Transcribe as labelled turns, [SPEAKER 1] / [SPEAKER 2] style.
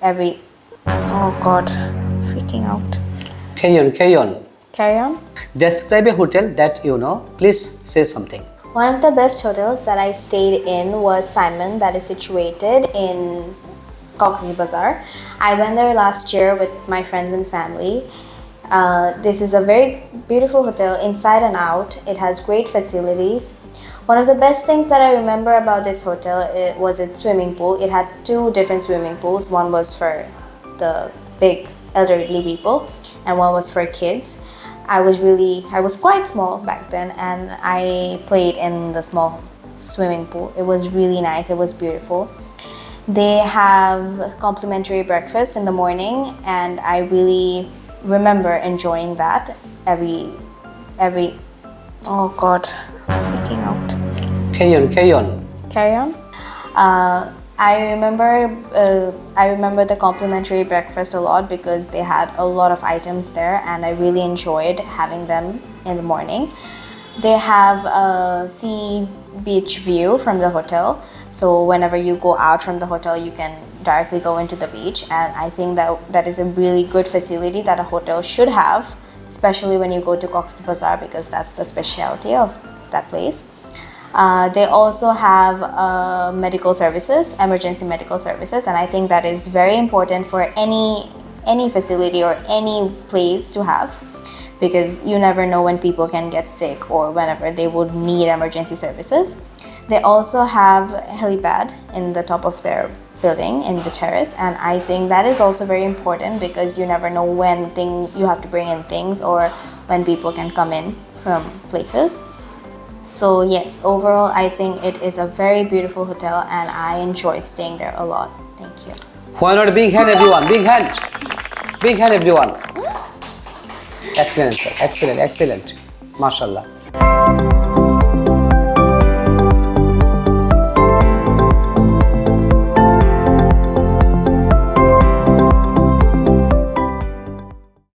[SPEAKER 1] every. Oh God, freaking out.
[SPEAKER 2] Carry on, carry on.
[SPEAKER 1] Carry on.
[SPEAKER 2] Describe a hotel that you know. Please say something.
[SPEAKER 1] One of the best hotels that I stayed in was Simon, that is situated in Cox's Bazar. I went there last year with my friends and family. This is a very beautiful hotel inside and out. It has great facilities. One of the best things that I remember about this hotel was its swimming pool. It had two different swimming pools. One was for the big elderly people and one was for kids. I was quite small back then, and I played in the small swimming pool. It was really nice. It was beautiful. They have complimentary breakfast in the morning, and I really remember enjoying that every. Oh God, freaking out.
[SPEAKER 2] Carry on, carry on.
[SPEAKER 1] Carry on. I remember the complimentary breakfast a lot because they had a lot of items there, and I really enjoyed having them in the morning. They have a sea beach view from the hotel, so whenever you go out from the hotel you can directly go into the beach, and I think that is a really good facility that a hotel should have, especially when you go to Cox's Bazar, because that's the specialty of that place. They also have medical services, emergency medical services, and I think that is very important for any facility or any place to have, because you never know when people can get sick or whenever they would need emergency services. They also have helipad in the top of their building in the terrace, and I think that is also very important because you never know when you have to bring in things or when people can come in from places. So yes, overall I think it is a very beautiful hotel and I enjoyed staying there a lot. Thank you.
[SPEAKER 2] Why not a big hand, everyone? Big hand. Big hand, everyone. Excellent, sir. Excellent, excellent. MashaAllah.